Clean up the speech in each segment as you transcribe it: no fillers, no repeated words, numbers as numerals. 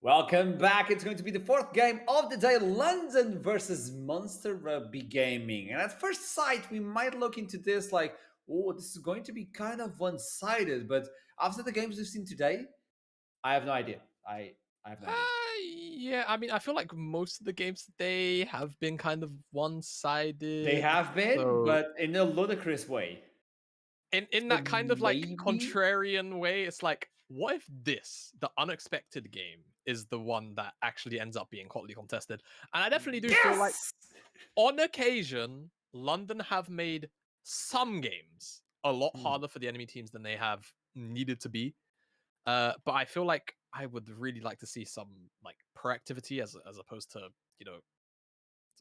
Welcome back. It's going to be the fourth game of the day, London versus Munster Rugby Gaming. And at first sight, we might look into this like, oh, this is going to be kind of one-sided. But after the games we've seen today, I have no idea. I have no idea. Yeah, I mean, I feel like most of the games today have been kind of one-sided. They have been, So but in a ludicrous way. in So that kind of like maybe. contrarian way, it's like, what if this, the unexpected game, is the one that actually ends up being hotly contested? And I definitely do feel like, Yes! on occasion, London have made some games a lot harder for the enemy teams than they have needed to be. But I feel like I would really like to see some like proactivity as opposed to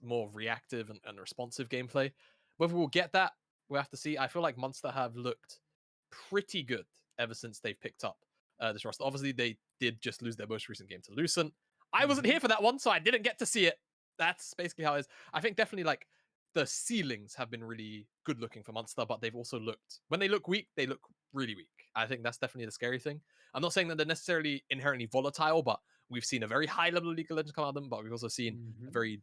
more reactive and responsive gameplay. Whether we'll get that, we'll have to see. I feel like Munster have looked pretty good ever since they've picked up this roster. Obviously, they did just lose their most recent game to Lucent. I wasn't here for that one, so I didn't get to see it. That's basically how it is. I think definitely like the ceilings have been really good looking for Munster, but they've also looked, when they look weak, they look really weak. I think that's definitely the scary thing. I'm not saying that they're necessarily inherently volatile, but we've seen a very high level of League of Legends come out of them, but we've also seen a very,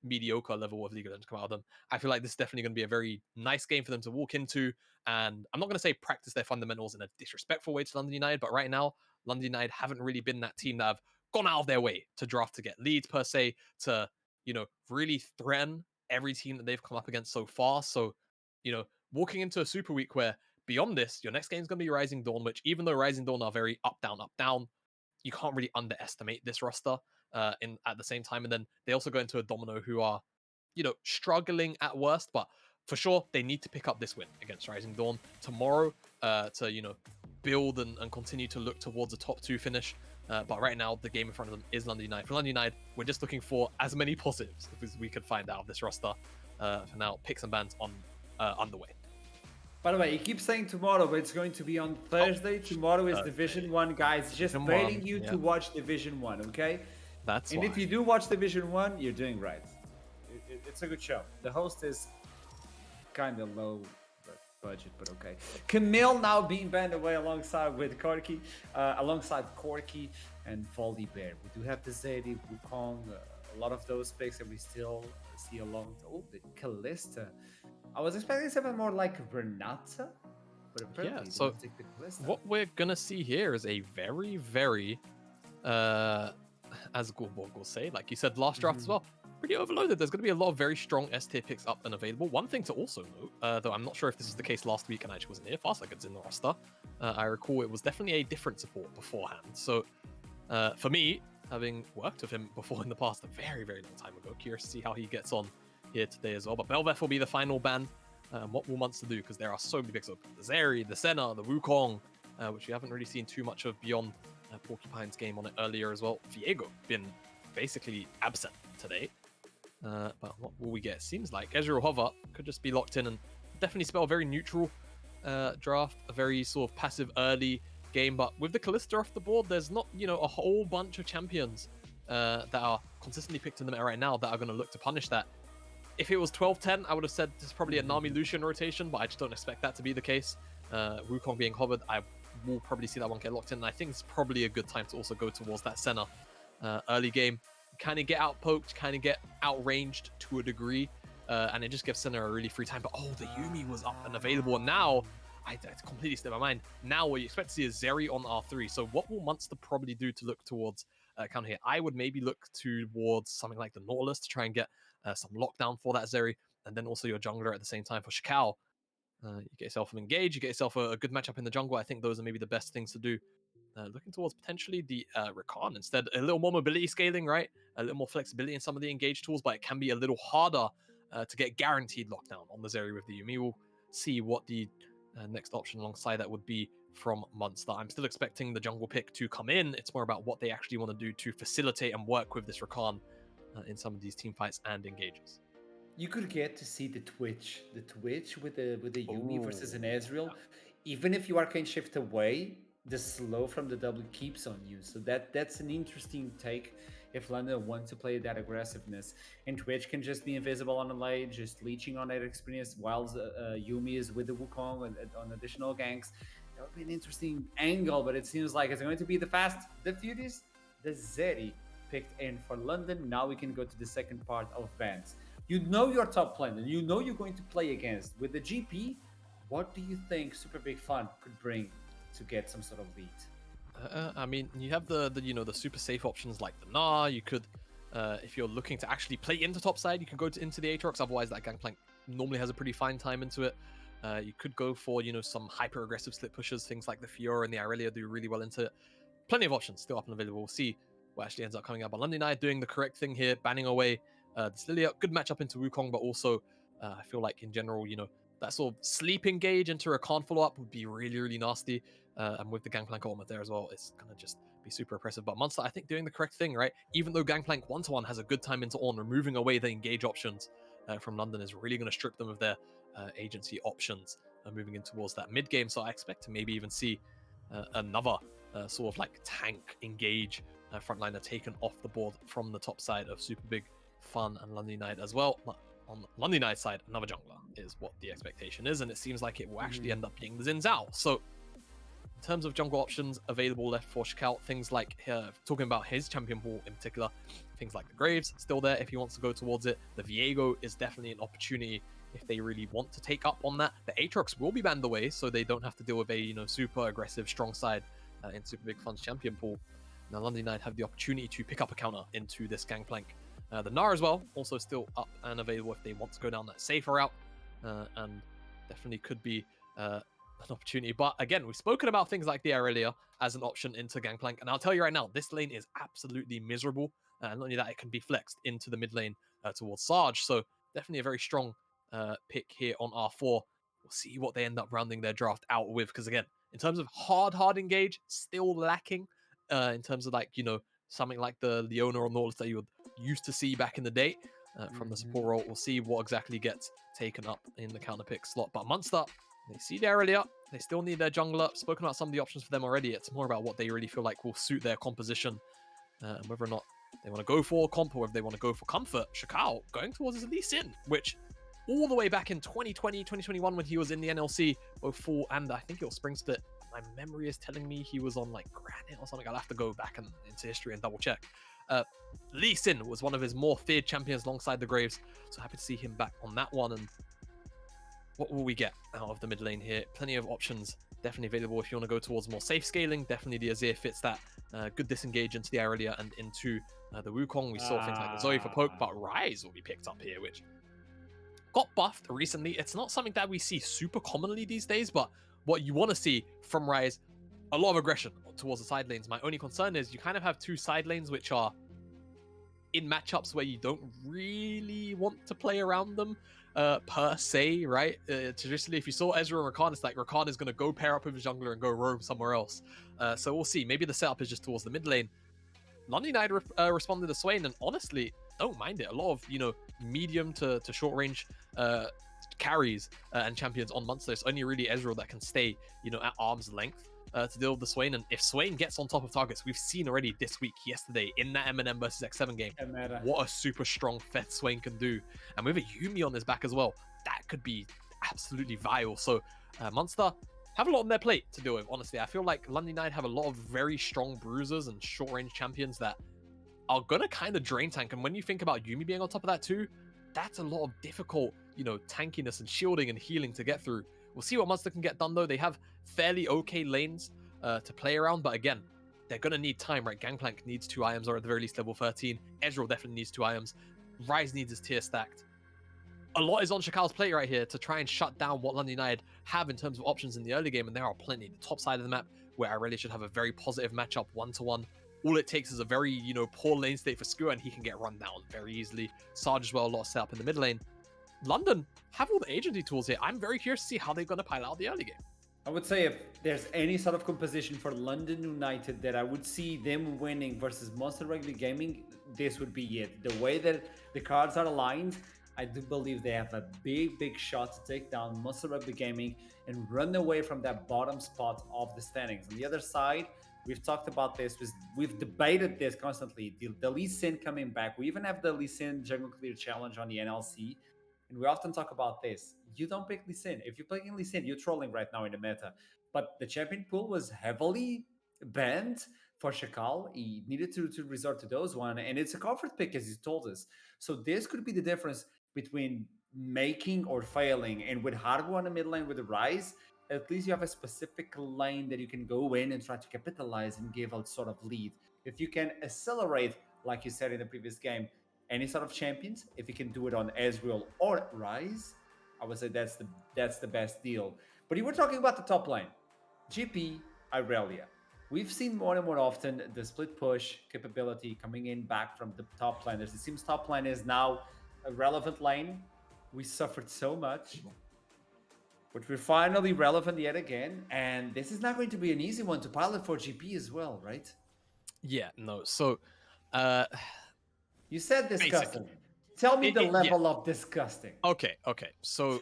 mediocre level of League of Legends come out of them. I feel like this is definitely going to be a very nice game for them to walk into. And I'm not going to say practice their fundamentals in a disrespectful way to London United, but right now, London United haven't really been that team that have gone out of their way to draft to get leads per se, to, really threaten every team that they've come up against so far. So, walking into a super week where beyond this, your next game is going to be Rising Dawn, which even though Rising Dawn are very up, down, you can't really underestimate this roster in at the same time. And then they also go into a Domino who are, struggling at worst, but for sure they need to pick up this win against Rising Dawn tomorrow to, build and continue to look towards a top 2 finish. But right now, the game in front of them is London United. For London United, we're just looking for as many positives as we could find out of this roster. For now, picks and bans on underway. By the way, you keep saying tomorrow, but it's going to be on Thursday. Tomorrow is Thursday. Division 1, guys. Just waiting you to watch Division 1, okay? That's and why. If you do watch Division 1, you're doing right. It's a good show. The host is kind of low budget, but okay. Camille now being banned away alongside Corky and Voldy Bear. We do have the Zeddy, Wukong, a lot of those picks that we still see along. Oh, the Callista. I was expecting something more like Renata, but apparently so take the Callista. What we're gonna see here is a very, very, as Gorborg will say, like you said last draft as well, pretty overloaded. There's going to be a lot of very strong S tier picks up and available. One thing to also note, though I'm not sure if this was the case last week and I actually wasn't here, Fastlight's in the roster. I recall it was definitely a different support beforehand. So for me, having worked with him before in the past a very, very long time ago, curious to see how he gets on here today as well. But Belveth will be the final ban. What will Munster do? Because there are so many picks up. The Zeri, the Senna, the Wukong, which we haven't really seen too much of beyond Porcupine's game on it earlier as well. Viego been basically absent today. But what will we get? Seems like Ezreal Hover could just be locked in and definitely spell a very neutral draft, a very sort of passive early game. But with the Callista off the board, there's not, a whole bunch of champions that are consistently picked in the meta right now that are going to look to punish that. If it was 12-10, I would have said this is probably a Nami Lucian rotation, but I just don't expect that to be the case. Wukong being hovered, I will probably see that one get locked in. And I think it's probably a good time to also go towards that Senna early game. Kind of get outpoked, kind of get outranged to a degree, and it just gives Senna a really free time. But the Yuumi was up and available, and now I completely slipped my mind. Now what you expect to see is Zeri on R3. So what will Munster probably do to look towards counter here? I would maybe look towards something like the Nautilus to try and get some lockdown for that Zeri, and then also your jungler at the same time for Shakal. You get yourself an engage, you get yourself a good matchup in the jungle. I think those are maybe the best things to do. Looking towards potentially the Rakan instead. A little more mobility scaling, right? A little more flexibility in some of the engage tools, but it can be a little harder to get guaranteed lockdown on the Zeri with the Yuumi. We'll see what the next option alongside that would be from Munster. I'm still expecting the jungle pick to come in. It's more about what they actually want to do to facilitate and work with this Rakan in some of these team fights and engages. You could get to see the Twitch with the Yuumi versus an Ezreal. Even if you arcane shift away, the slow from the W keeps on you. So that's an interesting take if London wants to play that aggressiveness. And Twitch can just be invisible on the lane, just leeching on that experience, while Yuumi is with the Wukong on additional ganks. That would be an interesting angle, but it seems like it's going to be the fast, the furious, the Zeri picked in for London. Now we can go to the second part of bans. You know your top plan, and you know you're going to play against. With the GP, what do you think Super Big Fun could bring to get some sort of lead? I mean, you have the the super safe options like the Nah. You could, if you're looking to actually play into topside, you can go into the Aatrox. Otherwise, that Gangplank normally has a pretty fine time into it. You could go for some hyper aggressive split pushes, things like the Fiora and the Aurelia do really well into it. Plenty of options still up and available. We'll see what actually ends up coming out. But London Knight doing the correct thing here, banning away this Lilia. Good matchup into Wukong, but also I feel like in general, that sort of sleep engage into a Khan follow up would be really, really nasty. And with the Gangplank ultimate there as well, it's gonna just be super oppressive. But Munster, I think, doing the correct thing, right? Even though Gangplank 1-1 has a good time into on, removing away the engage options from London is really going to strip them of their agency options moving in towards that mid game. So I expect to maybe even see another sort of like tank engage frontliner taken off the board from the top side of Super Big Fun and London Knight as well. On the London Knight side, another jungler is what the expectation is, and it seems like it will actually end up being the Xin Zhao. So in terms of jungle options available left for Shakal, things like talking about his champion pool in particular, things like the Graves still there if he wants to go towards it. The Viego is definitely an opportunity if they really want to take up on that. The Aatrox will be banned away, so they don't have to deal with a super aggressive strong side in Super Big Fun's champion pool. Now London Knight have the opportunity to pick up a counter into this Gangplank. The Gnar as well, also still up and available if they want to go down that safer route, and definitely could be an opportunity. But again, we've spoken about things like the Aurelia as an option into Gangplank, and I'll tell you right now, this lane is absolutely miserable. And not only that, it can be flexed into the mid lane towards Sarge. So definitely a very strong pick here on R4. We'll see what they end up rounding their draft out with, because again, in terms of hard engage, still lacking in terms of something like the Leona or Nautilus that you would used to see back in the day from the support role. We'll see what exactly gets taken up in the counter pick slot. But Munster, they see their earlier. They still need their jungler. Spoken about some of the options for them already. It's more about what they really feel like will suit their composition and whether or not they want to go for comp or whether they want to go for comfort. Shakal going towards his Lee Sin, which all the way back in 2020, 2021 when he was in the NLC, both full and I think it was Spring Split. My memory is telling me he was on like Granite or something. I'll have to go back into history and double check. Lee Sin was one of his more feared champions alongside the Graves, so happy to see him back on that one. And what will we get out of the mid lane here? Plenty of options definitely available if you want to go towards more safe scaling. Definitely the Azir fits that. Good disengage into the Aurelia and into the Wukong. We saw things like the Zoe for poke, but Ryze will be picked up here, which got buffed recently. It's not something that we see super commonly these days, but what you want to see from Ryze, a lot of aggression towards the side lanes. My only concern is you kind of have two side lanes which are in matchups where you don't really want to play around them per se, right? Traditionally, if you saw Ezreal and Rakan, it's like Rakan is going to go pair up with his jungler and go roam somewhere else. So we'll see. Maybe the setup is just towards the mid lane. London Knight responded to Swain, and honestly, don't mind it. A lot of medium to short range carries and champions on Munster. It's only really Ezreal that can stay at arm's length to deal with the Swain. And if Swain gets on top of targets, we've seen already this week, yesterday, in that M&M versus X7 game, what a super strong Feth Swain can do. And with a Yuumi on his back as well, that could be absolutely vile. So Munster have a lot on their plate to deal with, honestly. I feel like London Knight have a lot of very strong bruisers and short-range champions that are going to kind of drain tank. And when you think about Yuumi being on top of that too, that's a lot of difficult, tankiness and shielding and healing to get through. We'll see what Munster can get done, though. They have fairly okay lanes to play around, but again, they're going to need time, right? Gangplank needs 2 items, or at the very least level 13. Ezreal definitely needs 2 items. Ryze needs his tier stacked. A lot is on Shakal's plate right here to try and shut down what London United have in terms of options in the early game, and there are plenty. The top side of the map, where Aurelia should have a very positive matchup 1-1. All it takes is a very, poor lane state for Skua, and he can get run down very easily. Sarge as well, a lot of setup in the mid lane. London have all the agency tools here. I'm very curious to see how they're going to pile out the early game. I would say if there's any sort of composition for London United that I would see them winning versus Monster Rugby Gaming, this would be it. The way that the cards are aligned, I do believe they have a big shot to take down Monster Rugby Gaming and run away from that bottom spot of the standings. On the other side, we've talked about this, we've debated this constantly. The Lee Sin coming back. We even have the Lee Sin Jungle Clear Challenge on the NLC. And we often talk about this. You don't pick Lee Sin. If you're picking Lee Sin, you're trolling right now in the meta. But the champion pool was heavily banned for Shakal. He needed to resort to those one, and it's a comfort pick as you told us. So this could be the difference between making or failing. And with Hargo on the mid lane with the Rise, at least you have a specific lane that you can go in and try to capitalize and give a sort of lead. If you can accelerate, like you said in the previous game, any sort of champions, if you can do it on Ezreal or Rise, I would say that's the best deal. But you were talking about the top lane, GP, Irelia. We've seen more and more often the split push capability coming in back from the top laners. It seems top lane is now a relevant lane. We suffered so much, but we're finally relevant yet again. And this is not going to be an easy one to pilot for GP as well, right? Yeah, no. So, you said disgusting. Tell me the level of disgusting. Okay. So,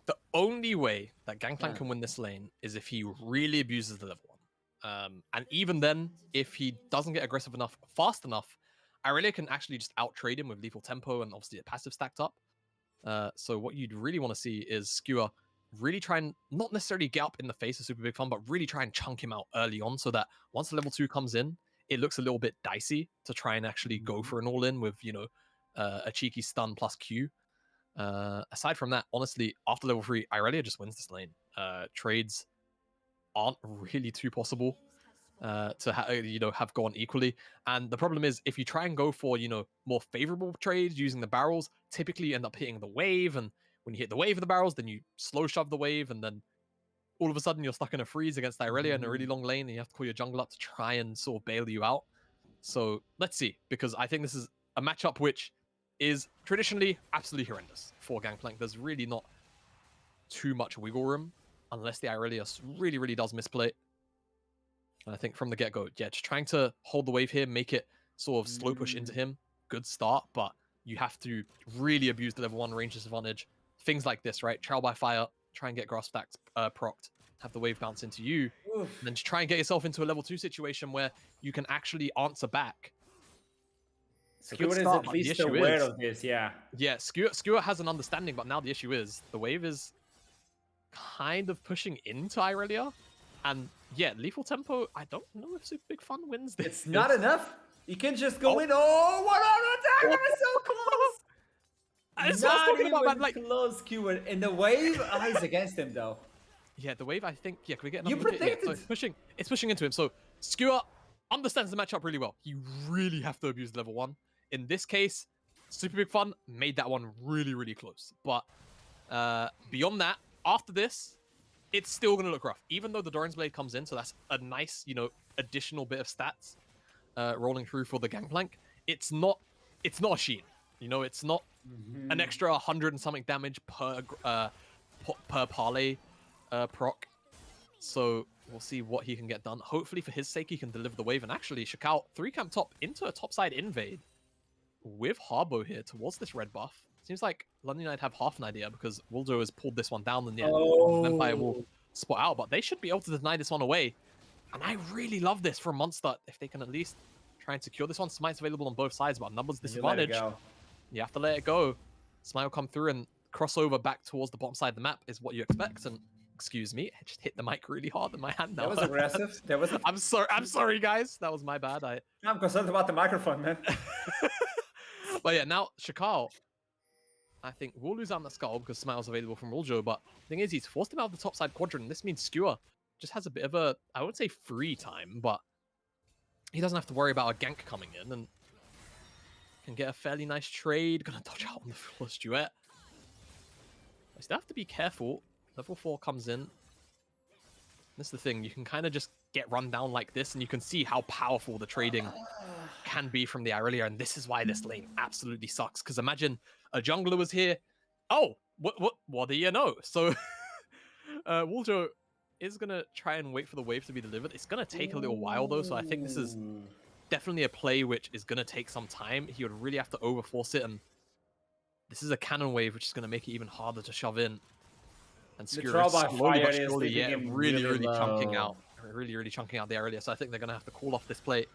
the only way that Gangplank can win this lane is if he really abuses the level 1. And even then, if he doesn't get aggressive enough, fast enough, Irelia can actually just out-trade him with lethal tempo and obviously a passive stacked up. So what you'd really want to see is Skewer really try and not necessarily get up in the face of Super Big Fun, but really try and chunk him out early on so that once the level 2 comes in, it looks a little bit dicey to try and actually go for an all-in with, a cheeky stun plus Q. Aside from that, honestly, after level 3, Irelia just wins this lane. Trades aren't really too possible to have gone equally. And the problem is, if you try and go for more favorable trades using the barrels, typically you end up hitting the wave, and when you hit the wave of the barrels, then you slow shove the wave, and then all of a sudden you're stuck in a freeze against Irelia in a really long lane, and you have to call your jungle up to try and sort of bail you out. So let's see, because I think this is a matchup which is traditionally absolutely horrendous for Gangplank. There's really not too much wiggle room unless the Irelia really, really does misplay. And I think from the get-go, just trying to hold the wave here, make it sort of slow push into him, good start, but you have to really abuse the level 1 range disadvantage. Things like this, right? Trial by fire, try and get grass stacks procced, have the wave bounce into you, and then just try and get yourself into a level 2 situation where you can actually answer back. Skewer is at least aware of this, yeah. Yeah, Skewer has an understanding, but now the issue is the wave is kind of pushing into Irelia. And yeah, lethal tempo, I don't know if Super Big Fun wins this. It's not enough. You can just go in. Oh, what on attack! I'm so close. That's what I was talking about, man. Like, close Skewer. And the wave is against him, though. Yeah, the wave, I think, can we get another You predicted. So it's pushing into him. So Skewer understands the matchup really well. You really have to abuse level 1. In this case, Super Big Fun made that one really, really close. But beyond that, after this, it's still going to look rough. Even though the Doran's Blade comes in, so that's a nice, additional bit of stats rolling through for the Gangplank. It's not a Sheen. It's not an extra 100 and something damage per parlay proc. So we'll see what he can get done. Hopefully for his sake, he can deliver the wave. And actually, Shakal 3-camp top into a topside invade with Harbo here towards this red buff. Seems like London United have half an idea because Wildo has pulled this one down in the end. Vampire will spot out, but they should be able to deny this one away. And I really love this from Munster. If they can at least try and secure this one. Smite's available on both sides, but numbers disadvantage. You have to let it go. Smite will come through, and crossover back towards the bottom side of the map is what you expect. And excuse me, I just hit the mic really hard in my hand now. That was aggressive. I'm sorry, guys. That was my bad. I'm concerned about the microphone, man. But yeah, now Shakal, I think we'll lose out on that skull because Smile's available from Uljo, but the thing is, he's forced him out of the top side quadrant. This means Skewer just has a bit of a, I wouldn't say free time, but he doesn't have to worry about a gank coming in and can get a fairly nice trade. Gonna dodge out on the flawless duet. I still have to be careful. Level 4 comes in. This is the thing, you can kind of just get run down like this, and you can see how powerful the trading can be from the Irelia, and this is why this lane absolutely sucks. Because imagine a jungler was here. Oh, what do you know? So Wuljo is gonna try and wait for the wave to be delivered. It's gonna take a little while though, so I think this is definitely a play which is gonna take some time. He would really have to overforce it, and this is a cannon wave, which is gonna make it even harder to shove in. And Skewer is slowly but surely, really chunking out. Really chunking out the Irelia. So I think they're gonna have to call off this play.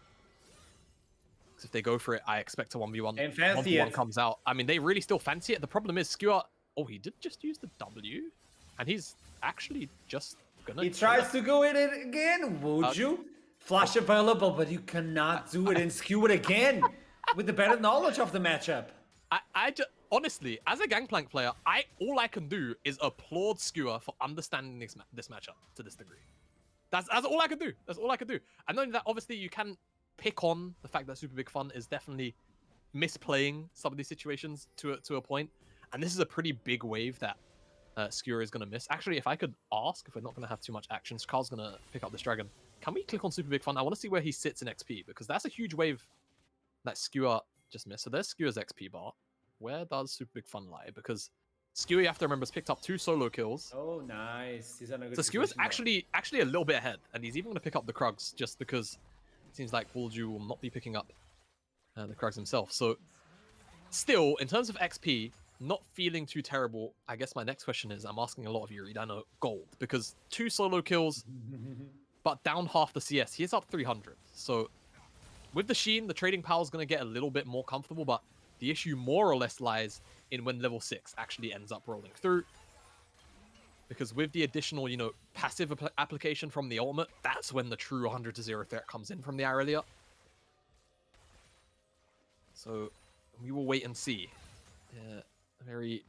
Because if they go for it, I expect a 1v1. And fancy 1v1 comes out. I mean, they really still fancy it. The problem is Skewer. Oh, he did just use the W, and he's actually just gonna. He tries to go in it again. Would you? Flash available, but you cannot do it and skew it again with the better knowledge of the matchup. I just honestly, as a Gangplank player, all I can do is applaud Skewer for understanding this matchup to this degree. That's all I can do. That's all I can do. And knowing that, obviously, you can pick on the fact that Super Big Fun is definitely misplaying some of these situations to a point. And this is a pretty big wave that Skewer is going to miss. Actually, if I could ask, if we're not going to have too much action, Carl's going to pick up this dragon. Can we click on Super Big Fun? I want to see where he sits in XP, because that's a huge wave that Skewer just missed. So there's Skewer's XP bar. Where does Super Big Fun lie? Because Skewer, you have to remember, has picked up 2 solo kills. Oh, nice. He's on a good So Skewer's position actually a little bit ahead, and he's even going to pick up the Krugs just because it seems like Walju will not be picking up the Krugs himself. So still, in terms of XP, not feeling too terrible. I guess my next question is, I'm asking a lot of you, Ridano, gold, because 2 solo kills, but down half the CS. He is up 300. So with the Sheen, the trading power is going to get a little bit more comfortable, but the issue more or less lies in when level 6 actually ends up rolling through. Because with the additional, passive application from the ultimate, that's when the true 100-0 threat comes in from the Irelia. So we will wait and see very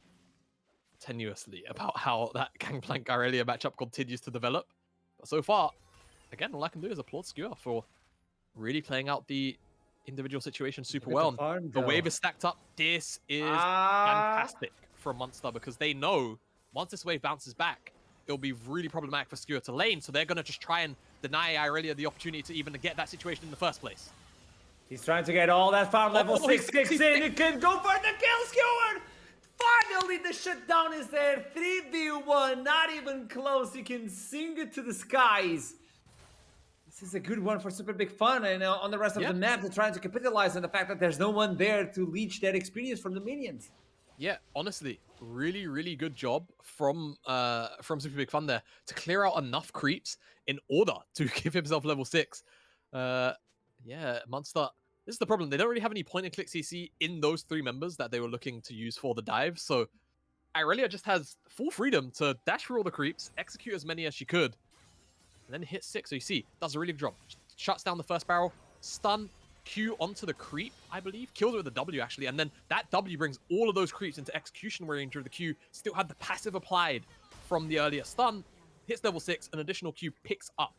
tenuously about how that Gangplank Irelia matchup continues to develop. But so far, again, all I can do is applaud Skewer for really playing out the individual situation super well. The wave is stacked up. This is fantastic for Munster, because they know once this wave bounces back, it'll be really problematic for Skewer to lane. So they're going to just try and deny Irelia the opportunity to even get that situation in the first place. He's trying to get all that farm. Level 6 kicks in. He can go for the kill, Skewer. Finally, the shutdown is there. 3v1, not even close. He can sing it to the skies. This is a good one for Super Big Fun, and on the rest of the map, they're trying to capitalize on the fact that there's no one there to leech that experience from the minions. Yeah, honestly, really, really good job from Super Big Fun there to clear out enough creeps in order to give himself level 6. Yeah, Munster. This is the problem. They don't really have any point-and-click CC in those 3 members that they were looking to use for the dive. So Irelia just has full freedom to dash through all the creeps, execute as many as she could, and then hit 6. So you see, does a really good job. Shuts down the first barrel, stun, Q onto the creep, I believe. Kills it with a W, actually. And then that W brings all of those creeps into execution range of the Q. Still had the passive applied from the earlier stun. Hits level 6, an additional Q picks up.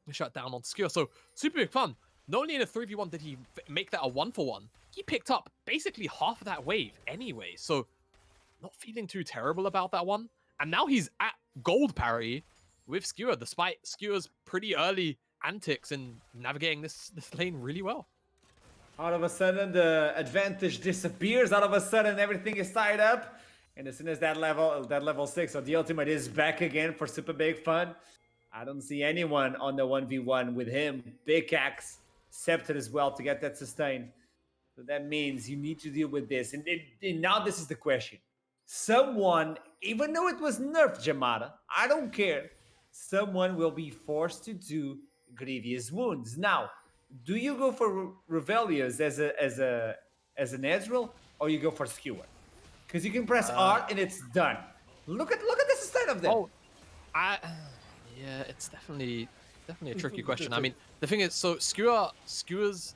Shut down on Skewer. So Super Big Fun. Not only in a 3v1 did he make that a 1-for-1, he picked up basically half of that wave anyway. So not feeling too terrible about that one. And now he's at gold parity with Skewer, despite Skewer's pretty early antics in navigating this lane really well. All of a sudden, the advantage disappears. All of a sudden, everything is tied up. And as soon as that level 6, so the ultimate is back again for Super Big Fun. I don't see anyone on the 1v1 with him. Big axe, Scepter as well to get that sustain. So that means you need to deal with this. And now this is the question. Someone, even though it was nerfed Jamada, I don't care. Someone will be forced to do grievous wounds. Now, do you go for Revelius as an Ezreal, or you go for Skewer? Because you can press R and it's done. Look at the sustain of them. Oh, yeah, it's definitely a tricky question. I mean, the thing is, so Skewer's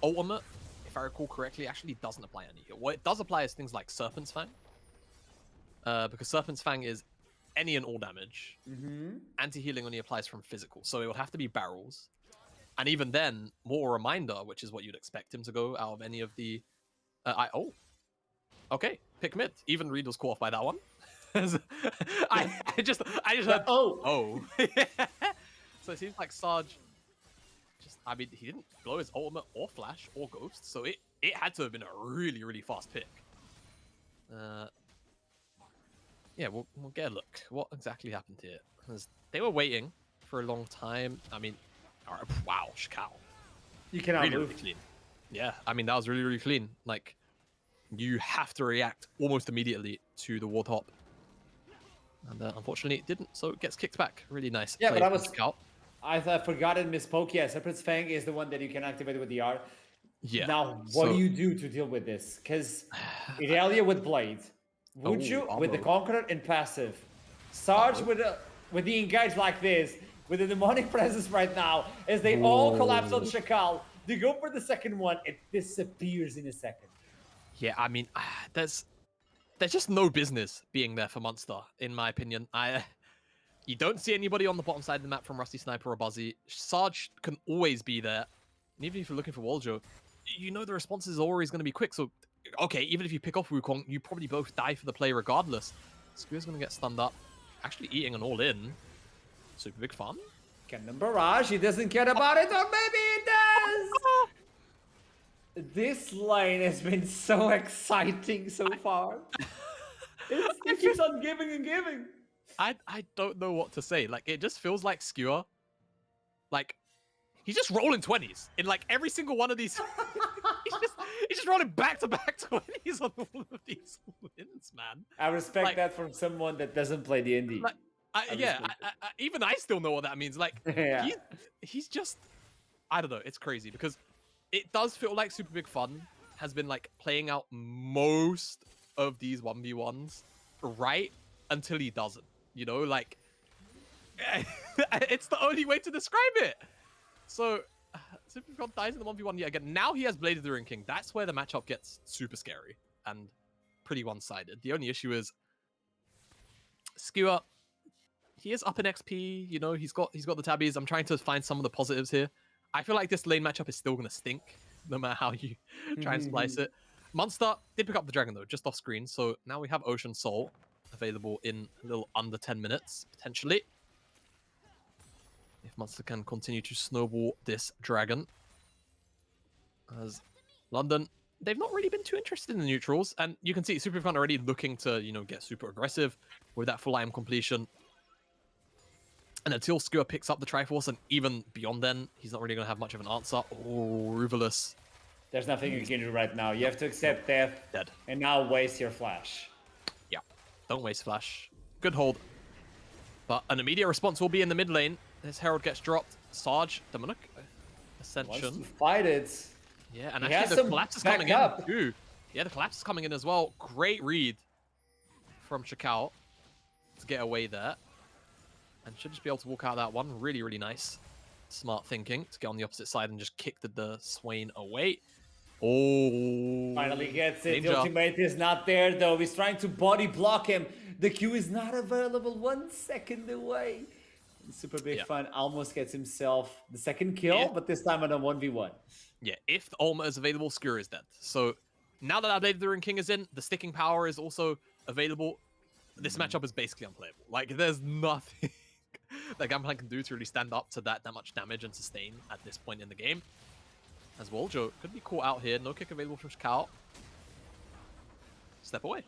ultimate, if I recall correctly, actually doesn't apply any heal. What it does apply is things like Serpent's Fang. Because Serpent's Fang is any and all damage. Anti-healing only applies from physical. So it would have to be barrels. And even then, more Reminder, which is what you'd expect him to go out of any of the... Okay, pick mid. Even Reed was caught off by that one. I just heard... Oh. So it seems like Sarge... I mean, he didn't blow his ultimate or flash or ghost. So it had to have been a really, really fast pick. Yeah, we'll get a look. What exactly happened here? Because they were waiting for a long time. I mean, wow, Shkao. You cannot move. Really clean. Yeah, I mean, that was really, really clean. Like, you have to react almost immediately to the Warthog. And unfortunately, it didn't, so it gets kicked back. Really nice. Yeah, but I forgot and misspoke. Yeah, Separate Fang is the one that you can activate with the R. Yeah. Now, what do you do to deal with this? Because Irelia with Blade. Would you with the Conqueror and passive? Sarge with the engage like this, with the demonic presence right now as they all collapse on Shakal. They go for the second one. It disappears in a second. Yeah, I mean, there's just no business being there for Munster, in my opinion. You don't see anybody on the bottom side of the map from Rusty Sniper or Buzzy. Sarge can always be there. And even if you're looking for Waljo, you know the response is always going to be quick. So, okay, even if you pick off Wukong, you probably both die for the play regardless. Squeer's going to get stunned up. Actually eating an all-in. Super big fun. Cannon Barrage, he doesn't care about it, or maybe he does! This lane has been so exciting so far. It keeps on giving and giving. I don't know what to say. Like, it just feels like Skewer, like, he's just rolling 20s in like every single one of these. he's just rolling back-to-back 20s on all of these wins, man. I respect that from someone that doesn't play the indie. Like, even I still know what that means. Like, he's just, I don't know. It's crazy because it does feel like Super Big Fun has been like playing out most of these 1v1s right until he doesn't. You know, like, it's the only way to describe it. So, Super Big Fun dies in the 1v1 yet again. Now he has Blade of the Ruined King. That's where the matchup gets super scary and pretty one-sided. The only issue is Skewer, he is up in XP, you know, he's got the tabbies. I'm trying to find some of the positives here. I feel like this lane matchup is still going to stink, no matter how you try and splice it. Munster did pick up the dragon, though, just off screen. So now we have Ocean Soul available in a little under 10 minutes, potentially. If Munster can continue to snowball this dragon. As London, they've not really been too interested in the neutrals. And you can see Super Fun already looking to, you know, get super aggressive with that full item completion. And until Skewer picks up the Triforce, and even beyond then, he's not really going to have much of an answer. Oh, Ruthless. There's nothing you can do right now. You have to accept death. Dead. And now waste your flash. Yeah, don't waste flash. Good hold. But an immediate response will be in the mid lane. His Herald gets dropped. Sarge, Demonic, Ascension. Wants to fight it. Yeah, and actually the collapse is coming in too. Yeah, the collapse is coming in as well. Great read from Shakal to get away there. And should just be able to walk out that one. Really, really nice. Smart thinking to get on the opposite side and just kick the Swain away. Oh. Finally gets it. Danger. The ultimate is not there, though. He's trying to body block him. The Q is not available. 1 second away. Super Big Fun almost gets himself the second kill, but this time on a 1v1. Yeah, if the Ultimate is available, Skewer is dead. So now that our Blade of the Ruined King is in, the sticking power is also available. This matchup is basically unplayable. Like, there's nothing that Gameplan can do to really stand up to that much damage and sustain at this point in the game. As Waljo could be caught out here. No kick available from Shakal. Step away.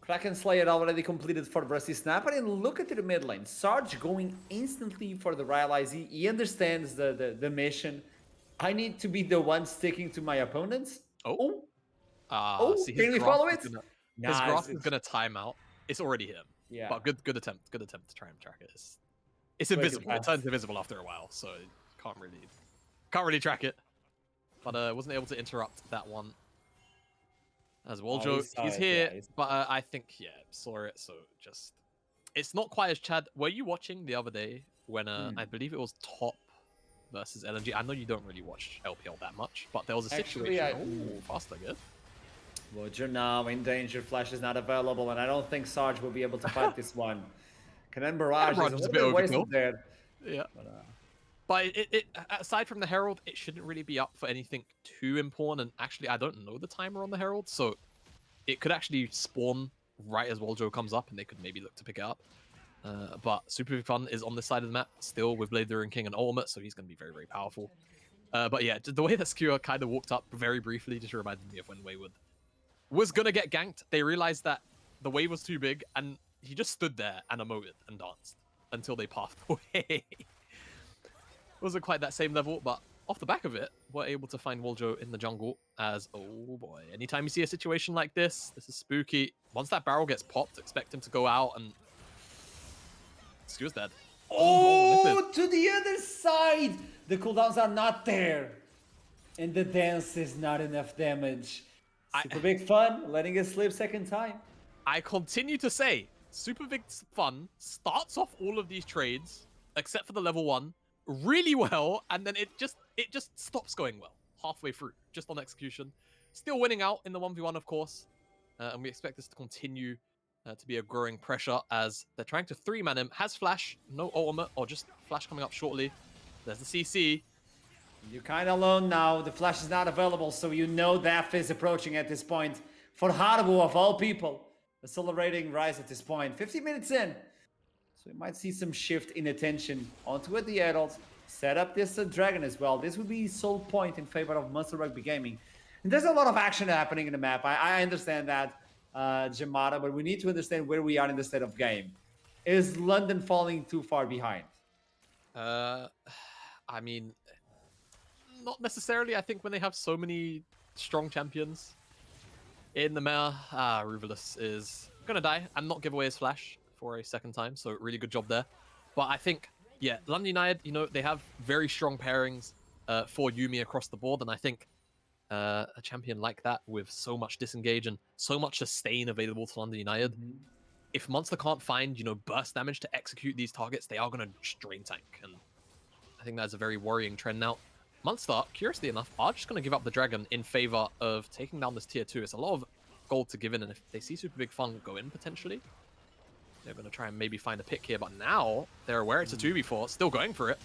Kraken Slayer already completed for Rusty Snapper, and look at the mid lane. Sarge going instantly for the Rylai's. He understands the mission. I need to be the one sticking to my opponents. See, can we follow it? His grasp is gonna time out. It's already him. Yeah. But good attempt. Good attempt to try and track it. It's invisible. It turns invisible after a while, so you can't really track it. But wasn't able to interrupt that one. As Waljo, he's here, but I think, saw it, so just... It's not quite as Chad... Were you watching the other day when, I believe it was Top versus LNG? I know you don't really watch LPL that much, but there was a situation... faster, good. Waljo now in danger, flash is not available, and I don't think Sarge will be able to fight this one. Cannon Barrage is a bit wasted there. Yeah. But aside from the Herald, it shouldn't really be up for anything too important. And actually, I don't know the timer on the Herald, so it could actually spawn right as Waljo comes up, and they could maybe look to pick it up. But Super Fun is on this side of the map still with Blade of the Ruined King and Ultimate, so he's going to be very, very powerful. But yeah, the way that Skewer kind of walked up very briefly just reminded me of when Wayward was going to get ganked. They realized that the wave was too big, and he just stood there and emoted and danced until they pathed away. Wasn't quite that same level, but off the back of it, we're able to find Waljo in the jungle as, oh boy, anytime you see a situation like this is spooky. Once that barrel gets popped, expect him to go out and... Skewer's dead. Oh, to the other side! The cooldowns are not there. And the dance is not enough damage. Super Big Fun, letting it slip second time. I continue to say, Super Big Fun starts off all of these trades, except for the level 1, really well, and then it just stops going well halfway through, just on execution. Still winning out in the 1v1, of course, and we expect this to continue to be a growing pressure as they're trying to 3-man him. Has Flash, no ultimate, or just Flash coming up shortly. There's the CC. You're kind of alone now. The Flash is not available, so you know death is approaching at this point. For Harbu, of all people, accelerating Rise at this point. 50 minutes in. So we might see some shift in attention onto the adults. Set up this Dragon as well. This would be sole point in favor of Munster Rugby Gaming. And there's a lot of action happening in the map. I understand that, Jamada, but we need to understand where we are in the state of game. Is London falling too far behind? I mean, not necessarily. I think when they have so many strong champions in the meta, Ruvulus is gonna die and not give away his Flash for a second time. So really good job there. But I think, yeah, London United, you know, they have very strong pairings for Yuumi across the board, and I think a champion like that with so much disengage and so much sustain available to London United, if Munster can't find, you know, burst damage to execute these targets, they are going to drain tank, and I think that's a very worrying trend. Now, Munster, curiously enough, are just going to give up the Dragon in favor of taking down this tier 2. It's a lot of gold to give in, and if they see Super Big Fun go in potentially, they're going to try and maybe find a pick here, but now they're aware it's a 2v4, still going for it.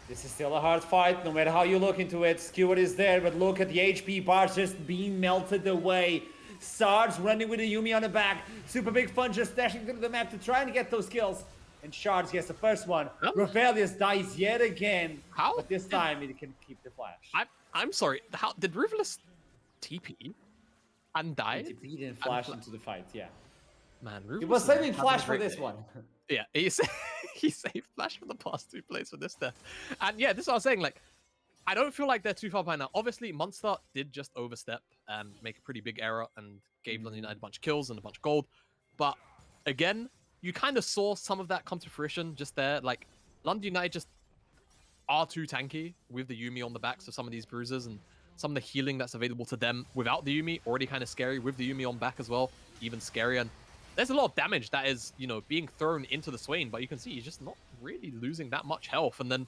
This is still a hard fight, no matter how you look into it. Skewer is there, but look at the HP bars just being melted away. Sarge running with the Yuumi on the back. Super Big Fun just dashing through the map to try and get those kills. And Shards gets the first one. Oh. Revelius dies yet again. How? But this time he can keep the Flash. I'm sorry, how did Ruvulus TP and die? He didn't flash into the fight, yeah. Man, Ruvulus He was saving Flash for this one. Yeah, he saved Flash for the past 2 plays for this death. And yeah, this is what I was saying, like, I don't feel like they're too far behind now. Obviously, Munster did just overstep and make a pretty big error and gave London United a bunch of kills and a bunch of gold. But again, you kind of saw some of that come to fruition just there. Like, London United just are too tanky with the Yuumi on the backs of some of these bruisers, and some of the healing that's available to them without the Yuumi, already kind of scary. With the Yuumi on back as well, even scarier. And there's a lot of damage that is, you know, being thrown into the Swain, but you can see he's just not really losing that much health. And then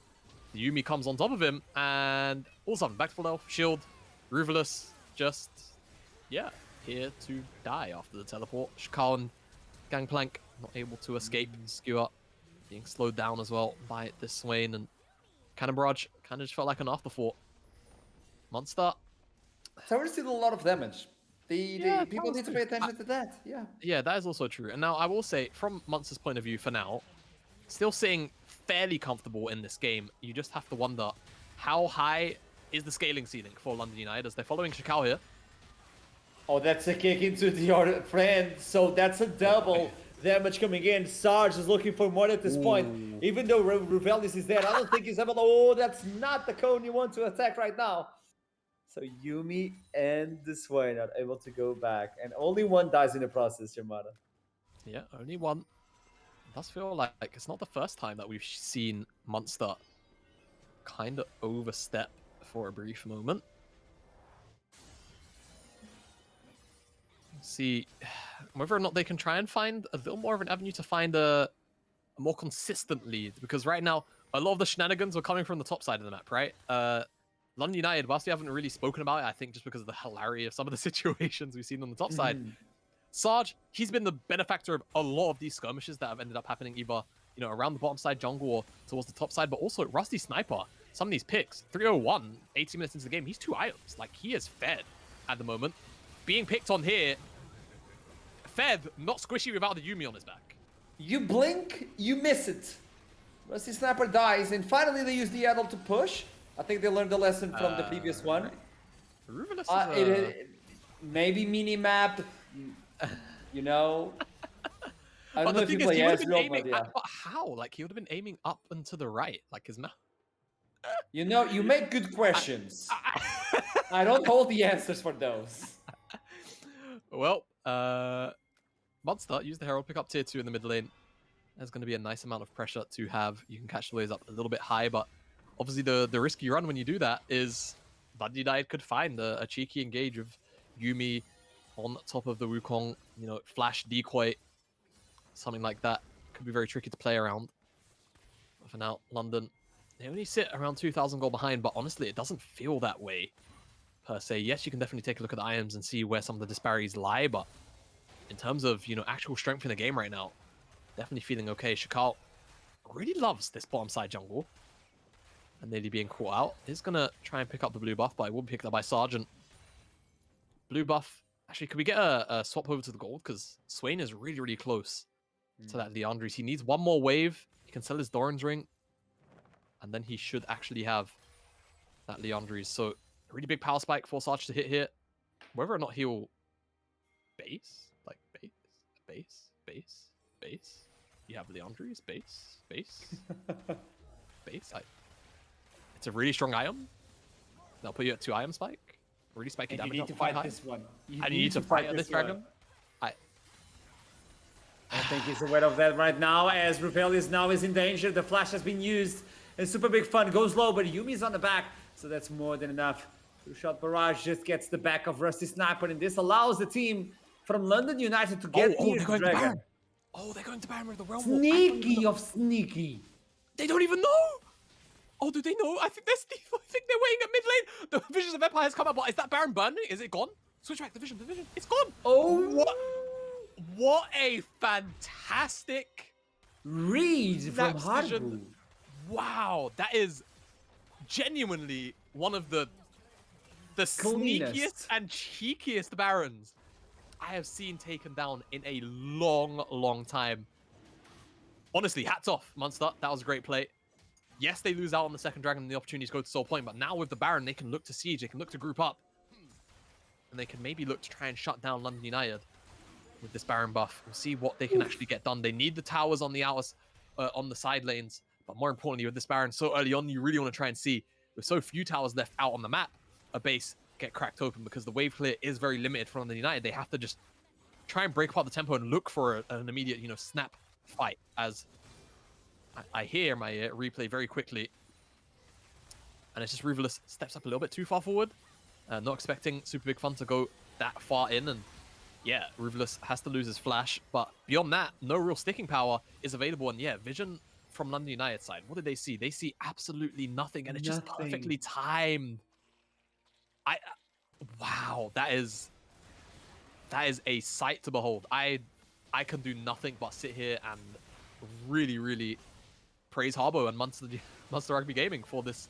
the Yuumi comes on top of him, and all of a sudden, back to full health, shield, Ruvulus just, yeah, here to die after the teleport. Shkal and Gangplank not able to escape. Skewer being slowed down as well by this Swain, and Cannon Barrage kind of just felt like an afterthought. Munster. So we're still a lot of damage. People need to pay attention to that. Yeah. Yeah, that is also true. And now I will say, from Munster's point of view for now, still sitting fairly comfortable in this game. You just have to wonder how high is the scaling ceiling for London United as they're following Shikao here. Oh, that's a kick into the friend. So that's a double damage coming in. Sarge is looking for more at this point. Even though Ruvelius is there, I don't think he's able to... Oh, that's not the cone you want to attack right now. So Yuumi and the Swain are able to go back. And only one dies in the process, Yamada. Yeah, only one. It does feel like it's not the first time that we've seen Munster kind of overstep for a brief moment. See whether or not they can try and find a little more of an avenue to find a more consistent lead, because right now a lot of the shenanigans were coming from the top side of the map, right? London United, whilst we haven't really spoken about it, I think just because of the hilarity of some of the situations we've seen on the top side, Sarge, he's been the benefactor of a lot of these skirmishes that have ended up happening either, you know, around the bottom side jungle or towards the top side, but also Rusty Sniper, some of these picks, 301, 80 minutes into the game, he's 2 items. Like, he is fed at the moment. Being picked on here, fed, not squishy without the Yuumi on his back. You blink, you miss it. Rusty Sniper dies, and finally they use the adult to push. I think they learned the lesson from the previous one. Ruvulus maybe mini-map, you know. I don't know if you play Ezreal, but yeah. But how? Like, he would have been aiming up and to the right, like his mouth. You know, you make good questions. I don't hold the answers for those. Well, Munster, use the Herald, pick up tier 2 in the mid lane. There's going to be a nice amount of pressure to have. You can catch the waves up a little bit high, but obviously the risk you run when you do that is London United could find a cheeky engage of Yuumi on top of the Wukong, you know, flash decoy. something like that could be very tricky to play around. But for now, London, they only sit around 2,000 gold behind, but honestly, it doesn't feel that way per se. Yes, you can definitely take a look at the items and see where some of the disparities lie, but in terms of, you know, actual strength in the game right now, definitely feeling okay. Shakal really loves this bottom side jungle. And nearly being caught out. He's going to try and pick up the blue buff, but it will be picked up by Sergeant. Blue buff. Actually, could we get a swap over to the gold? Because Swain is really, really close to that Leandris. He needs one more wave. He can sell his Doran's ring. And then he should actually have that Leandris. So, a really big power spike for Sarge to hit here. Whether or not he'll base. Like, base. You have Leandris, base. It's a really strong item. They'll put you at 2 item spike. Really spiky damage. You need to fight this one. You need to fight this dragon. I think he's aware of that right now, as Rupelius now is in danger. The flash has been used. And super big fun goes low, but Yumi's on the back, so that's more than enough. Two-shot barrage just gets the back of Rusty Sniper, and this allows the team from London United to get near the dragon. They're going to Baron with the Realm. Sneaky of sneaky. They don't even know. Oh, do they know? I think they're waiting at mid lane. The Visions of Empire has come up, but is that Baron burning? Is it gone? Switch back, the Vision. It's gone. Oh, what a fantastic read from Harbu. Wow, that is genuinely one of the sneakiest and cheekiest Barons I have seen taken down in a long time. Honestly, hats off, Munster. That was a great play. Yes, they lose out on the second dragon and the opportunity to go to Soul Point, but now with the Baron, they can look to siege, they can look to group up. And they can maybe look to try and shut down London United with this Baron buff. We'll see what they can actually get done. They need the towers on the outs, on the side lanes, but more importantly, with this Baron so early on, you really want to try and see, with so few towers left out on the map, a base get cracked open, because the wave clear is very limited for London United. They have to just try and break apart the tempo and look for an immediate, snap fight, as I hear my replay very quickly. And it's just Ruthless steps up a little bit too far forward. Not expecting Super Big Fun to go that far in. And yeah, Ruthless has to lose his flash. But beyond that, no real sticking power is available. And yeah, Vision from London United side, what did they see? They see absolutely nothing. And it's just perfectly timed. Wow, that is a sight to behold. I can do nothing but sit here and really praise Harbo and Munster Rugby Gaming for this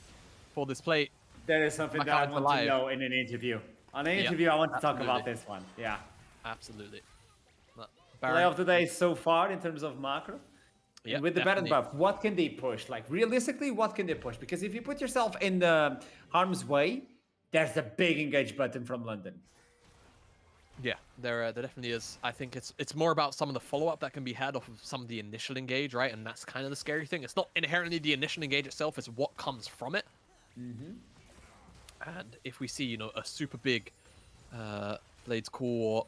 play. That is something that I want to know in an interview. On an interview, I want to talk about this one. Yeah. Absolutely. Play of the day so far in terms of macro. Yeah, with the Baron buff, what can they push? Like, realistically, what can they push? Because if you put yourself in the harm's way, there's a big engage button from London. Yeah, there definitely is. I think it's more about some of the follow-up that can be had off of some of the initial engage, right? And that's kind of the scary thing. It's not inherently the initial engage itself, it's what comes from it. And if we see, a super big Blades Core,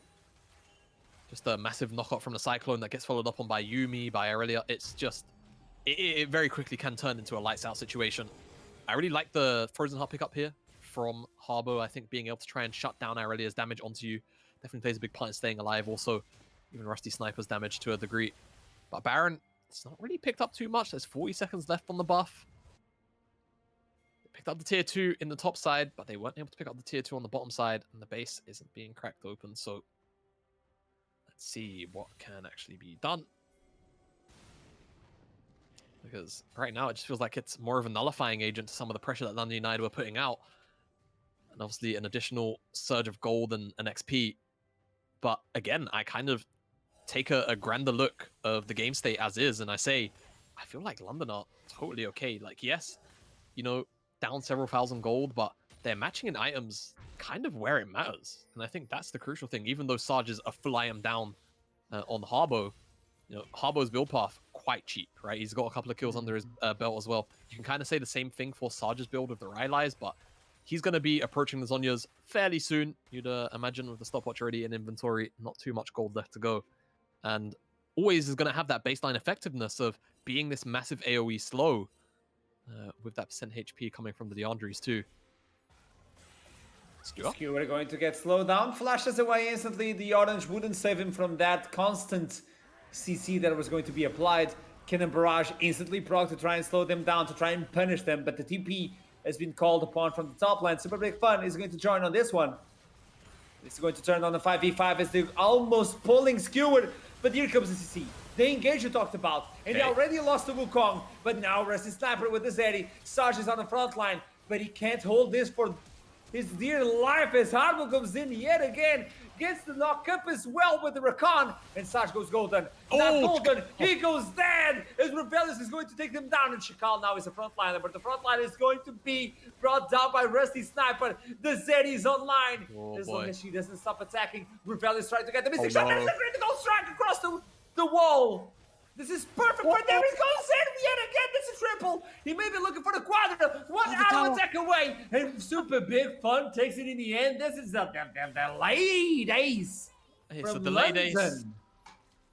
just a massive knockout from the Cyclone that gets followed up on by Yumi, by Aurelia, it's just, it very quickly can turn into a lights out situation. I really like the Frozen Heart pickup here from Harbo. I think being able to try and shut down Aurelia's damage onto you definitely plays a big part in staying alive. Also, even Rusty Sniper's damage to a degree. But Baron, it's not really picked up too much. There's 40 seconds left on the buff. They picked up the tier 2 in the top side, but they weren't able to pick up the tier 2 on the bottom side, and the base isn't being cracked open. So let's see what can actually be done. Because right now, it just feels like it's more of a nullifying agent to some of the pressure that London United were putting out. And obviously an additional surge of gold and XP. But again, I kind of take a grander look of the game state as is, and I say, I feel like London are totally okay. Like, yes, down several thousand gold, but they're matching in items kind of where it matters. And I think that's the crucial thing. Even though Sarge is a full item down on Harbo, Harbo's build path, quite cheap, right? He's got a couple of kills under his belt as well. You can kind of say the same thing for Sarge's build with the Rylai's, but he's going to be approaching the Zhonya's fairly soon. You'd imagine with the stopwatch already in inventory, not too much gold left to go. And always is going to have that baseline effectiveness of being this massive AoE slow with that % HP coming from the Deandres too. Skewer going to get slowed down. Flashes away instantly. The orange wouldn't save him from that constant CC that was going to be applied. Cannon Barrage instantly proc to try and slow them down, to try and punish them, but the TP has been called upon from the top lane. Super Big Fun is going to join on this one. It's going to turn on the 5v5 as they're almost pulling Skewered, but here comes the CC. The engage you talked about, and they already lost to Wukong, but now Rusty Sniper with the Zeri. Sarge is on the front line, but he can't hold this for his dear life as Harbo comes in yet again. Gets the knock up as well with the Rakan, and Sarge goes golden. Not golden, he goes dead as Rebellious is going to take them down, and Shakal now is a frontliner, but the frontliner is going to be brought down by Rusty Sniper. The Zeri is online. As long as she doesn't stop attacking, Rebellious trying to get the Mystic Shot. That is a critical strike across the wall. This is perfect for them. He's going Zeri yet again. This is triple. He may be looking for the quadra. One arrow attack away. And Super Big Fun takes it in the end. This is the delayed ace. It's a delayed ace.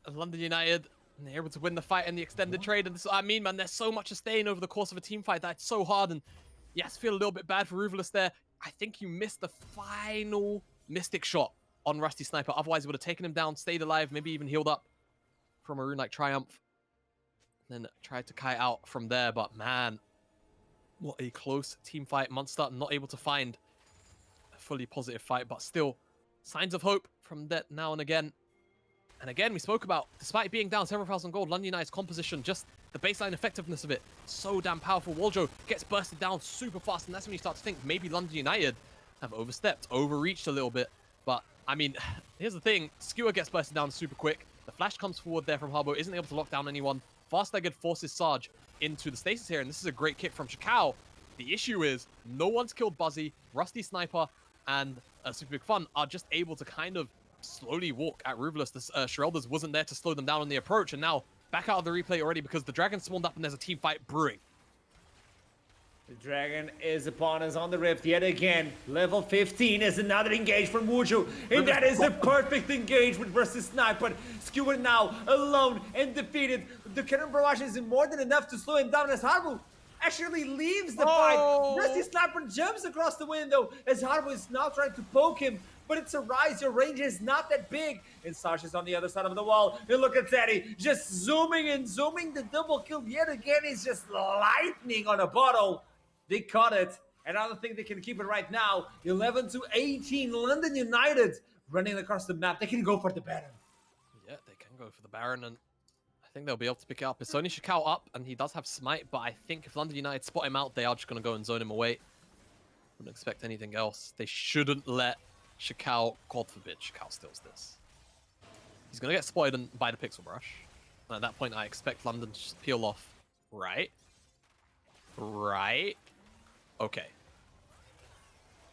London United, and they're able to win the fight in the extended trade. And this is what I mean, man. There's so much to stay in over the course of a team fight that it's so hard. And yes, feel a little bit bad for Ruthless there. I think you missed the final Mystic shot on Rusty Sniper. Otherwise, it would have taken him down, stayed alive, maybe even healed up from a rune like Triumph, then tried to kite out from there. But man, what a close team fight. Munster not able to find a fully positive fight, but still signs of hope from that now and again. And again, we spoke about, despite being down several thousand gold, London United's composition, just the baseline effectiveness of it, so damn powerful. Waljo gets bursted down super fast, and that's when you start to think maybe London United have overstepped, overreached a little bit. But I mean, here's the thing, Skewer gets bursted down super quick. The flash comes forward there from Harbo, isn't able to lock down anyone. Fast-legged forces Sarge into the stasis here, and this is a great kick from Shakao. The issue is, no one's killed Buzzy. Rusty Sniper and Super Big Fun are just able to kind of slowly walk at Ruthless. This Sherelders wasn't there to slow them down on the approach, and now back out of the replay already because the Dragon spawned up and there's a team fight brewing. The Dragon is upon us on the Rift yet again. Level 15 is another engage from Wuju. And that is a perfect engage with versus Sniper. Skewered now alone and defeated. The Cannon Barrage is more than enough to slow him down as Harbo actually leaves the fight. Rusty Sniper jumps across the window as Harbo is now trying to poke him. But it's a rise, your range is not that big. And Sasha's on the other side of the wall. And look at Teddy, just zooming and zooming. The double kill yet again is just lightning on a bottle. They caught it, and I don't think they can keep it right now. 11-18, London United running across the map. They can go for the Baron. Yeah, they can go for the Baron, and I think they'll be able to pick it up. It's only Shakao up, and he does have Smite, but I think if London United spot him out, they are just going to go and zone him away. Wouldn't expect anything else. They shouldn't let Shakao, God forbid, Shakao steals this. He's going to get spotted by the Pixel Brush, and at that point, I expect London to just peel off. Right. Okay.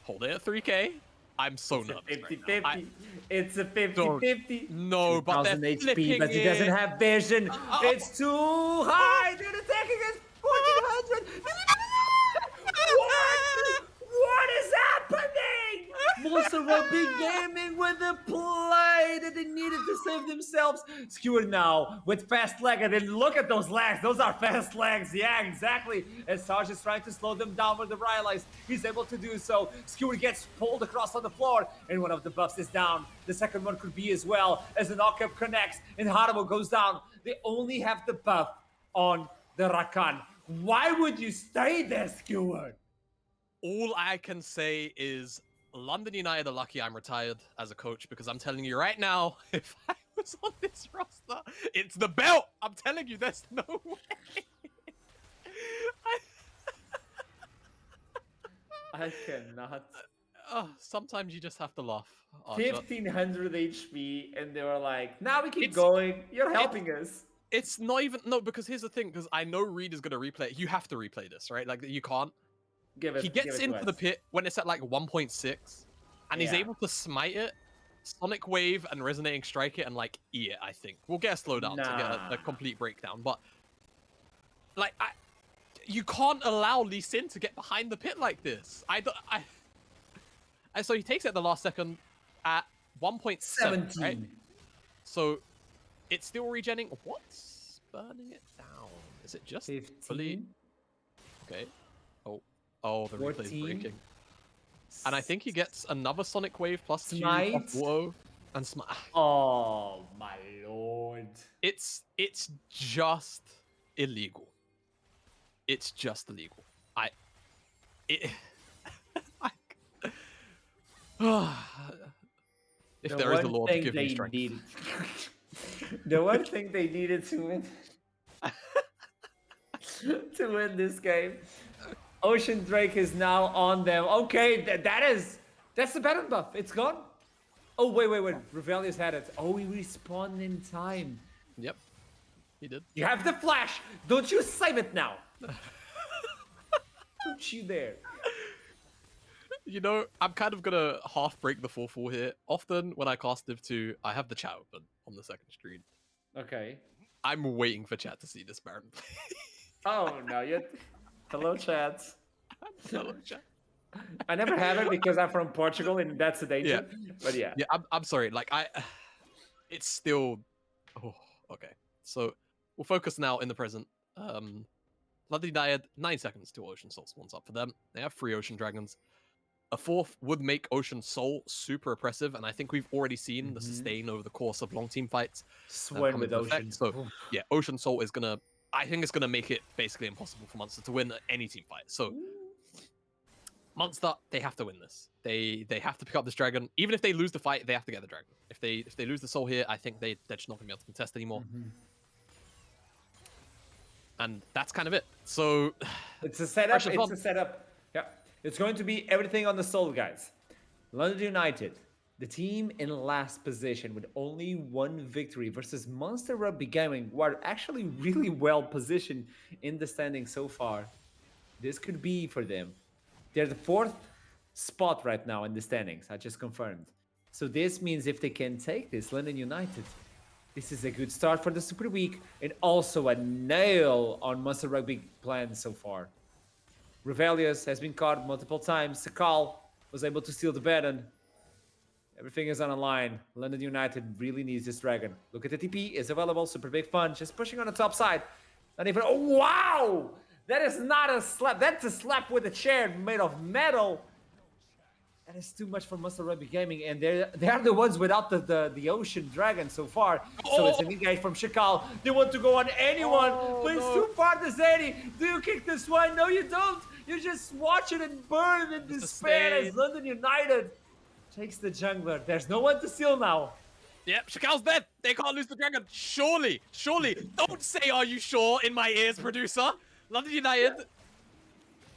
Hold it at 3k. I'm so nervous. 50-50. Right, it's a 50-50. No, but they're HP, but he doesn't have vision. It's too high. They're attacking us 1400. What is happening? Munster Rugby Gaming with the play that they needed to save themselves. Skewered now with fast leg, and then look at those legs. Those are fast legs. Yeah, exactly. As Sarge is trying to slow them down with the Rylai's, he's able to do so. Skewered gets pulled across on the floor, and one of the buffs is down. The second one could be as well, as the knockup connects, and Haramo goes down. They only have the buff on the Rakan. Why would you stay there, Skewered? All I can say is London United are lucky I'm retired as a coach, because I'm telling you right now, if I was on this roster, it's the belt. I'm telling you, there's no way. I cannot. Sometimes you just have to laugh. 1500 HP, and they were like, now we keep going. You're helping us. It's not even, no, because here's the thing, because I know Reed is going to replay. You have to replay this, right? Like, you can't. He gets into the pit when it's at like 1.6, and he's able to smite it, Sonic Wave, and Resonating Strike it, and like E it, I think. We'll get a slowdown to get a complete breakdown, but like, you can't allow Lee Sin to get behind the pit like this. And so he takes it at the last second at 1.7, right? So it's still regenning. What's burning it down? Is it just 15? fully? Okay. Oh, the replay's breaking. And I think he gets another Sonic Wave plus Smite. Whoa. And Smite. Oh, my lord. God. It's just illegal. It's just illegal. If The there is a one law, thing give me they strength. needed. The one thing they needed to win to win this game. Ocean Drake is now on them. Okay, that's the pattern buff. It's gone. Oh wait. Revelius had it. Oh, he respawned in time. Yep, he did. You have the flash. Don't you save it now. Don't you dare. You know, I'm kind of gonna half break the 4-4 here. Often when I cast Div 2, I have the chat open on the second screen. Okay. I'm waiting for chat to see this Baron play. Oh no, you. Hello, chat. Hello, chat. I never have it because I'm from Portugal and that's a danger. Yeah. But yeah. Yeah, I'm sorry. Like it's still. Oh, okay. So we'll focus now in the present. London United 9 seconds till Ocean Soul spawns up for them. They have 3 Ocean Dragons. A 4th would make Ocean Soul super oppressive, and I think we've already seen the sustain over the course of long team fights. Swim with Ocean. So yeah, Ocean Soul is gonna. I think it's gonna make it basically impossible for Munster to win any team fight. So Munster, they have to win this. They have to pick up this dragon. Even if they lose the fight, they have to get the dragon. If they lose the soul here, I think they're just not gonna be able to contest anymore. And that's kind of it. So it's a setup. It's a setup. Yeah. It's going to be everything on the soul, guys. London United, the team in last position with only 1 victory versus Munster Rugby Gaming, who are actually really well positioned in the standings so far. This could be for them. They're the 4th spot right now in the standings. I just confirmed. So this means if they can take this, London United, this is a good start for the Super Week and also a nail on Munster Rugby plans so far. Revelius has been caught multiple times. Sakal was able to steal the baton. Everything is on a line. London United really needs this dragon. Look at the TP. It's available. Super big fun. Just pushing on the top side. Not even... Oh, wow! That is not a slap. That's a slap with a chair made of metal. That is too much for Munster Rugby Gaming. And they are the ones without the Ocean Dragon so far. So it's an engage from Shakal. They want to go on anyone. But it's too far to Zany. Do you kick this one? No, you don't. You just watch it and burn in despair as London United takes the jungler. There's no one to steal now. Yep, Shakal's dead. They can't lose the dragon. Surely. Don't say, are you sure, in my ears, producer. London United,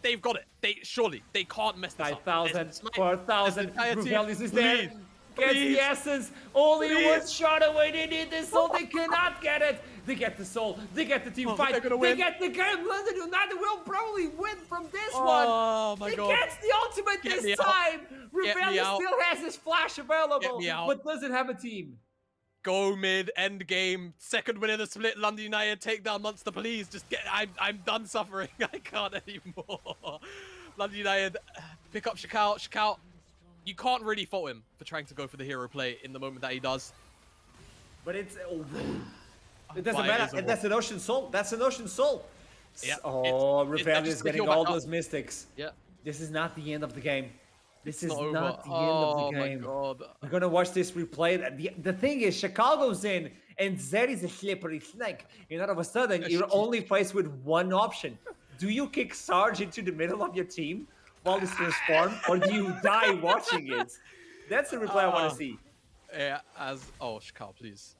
they've got it. They can't mess this up. 5,000, 4,000. Revelius is there. Gets Please. the essence. Only Please. 1 shot away. They need this soul. They cannot get it. They get the soul. They get the team fight. They get the game. London United will probably win from this one. Oh my god. He gets the ultimate this time. Revelius still has his flash available, but doesn't have a team. Go mid, end game, 2nd win in the split. London United take down Munster. Please, just get. I'm done suffering. I can't anymore. London United pick up Shakal. Shakal, you can't really fault him for trying to go for the hero play in the moment that he does. But it doesn't matter. That's an Ocean Soul. Yeah. Oh, Revelius getting all those mystics. Yeah. This is not the end of the game. This is not the end of the game. Oh my god. We're gonna watch this replay. The thing is, Shakal goes in, and Zed is a slippery snake. And all of a sudden, you're only faced with one option. Do you kick Sarge into the middle of your team while it's transformed, or do you die watching it? That's the replay I want to see. Yeah, Shakal, please.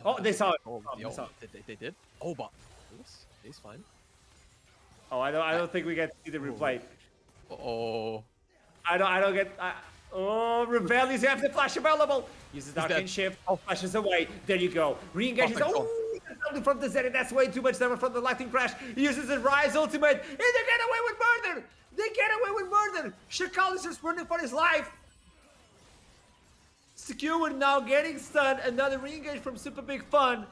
Oh, they saw it. They did? Oh, but he's fine. Oh, I don't think we get to see the replay. Oh. I don't get. Revelius, you have the flash available. Uses Arcane Shift. Flashes away. There you go. Re-engages. From the Zed. That's way too much damage from the Lightning Crash. He uses his Rise ultimate. And they get away with murder. Shakal is just running for his life. Secure now getting stunned. Another re-engage from Super Big Fun.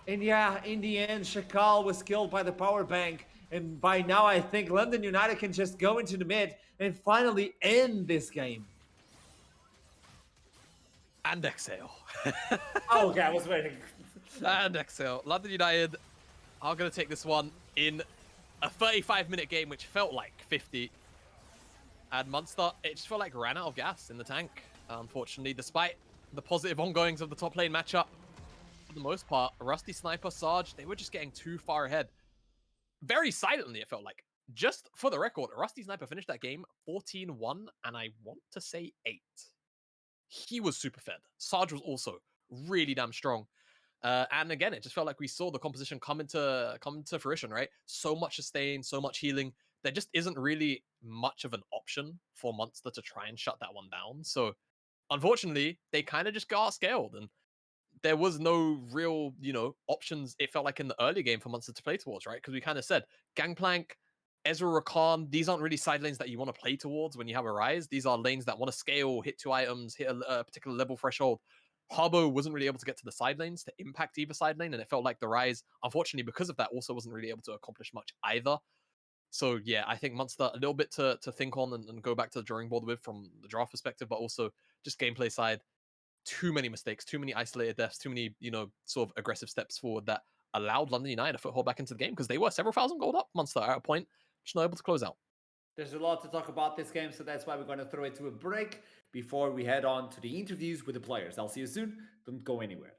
And yeah, in the end, Shakal was killed by the power bank. And by now, I think London United can just go into the mid and finally end this game. And exhale. Oh, okay, I was waiting. And exhale. London United are going to take this one in a 35-minute game, which felt like 50. And Munster, it just felt like ran out of gas in the tank, unfortunately, despite the positive ongoings of the top lane matchup. for the most part, Rusty, Sniper, Sarge, they were just getting too far ahead. Very silently, it felt like. Just for the record, Rusty Sniper finished that game 14-1, and I want to say 8. He was super fed. Sarge was also really damn strong. And again, it just felt like we saw the composition come into fruition, right? So much sustain, so much healing. There just isn't really much of an option for Munster to try and shut that one down. So unfortunately, they kind of just got outscaled, and there was no real, options. It felt like in the early game for Munster to play towards, right? Because we kind of said Gangplank, Ezra Rakan, these aren't really side lanes that you want to play towards when you have a Rise. These are lanes that want to scale, hit 2 items, hit a particular level threshold. Harbo wasn't really able to get to the side lanes to impact either side lane, and it felt like the Rise, unfortunately, because of that, also wasn't really able to accomplish much either. So yeah, I think Munster a little bit to think on and go back to the drawing board with from the draft perspective, but also just gameplay side. Too many mistakes, too many isolated deaths, too many, sort of aggressive steps forward that allowed London United a foothold back into the game because they were several thousand gold up Munster at a point, just not able to close out. There's a lot to talk about this game, so that's why we're going to throw it to a break before we head on to the interviews with the players. I'll see you soon. Don't go anywhere.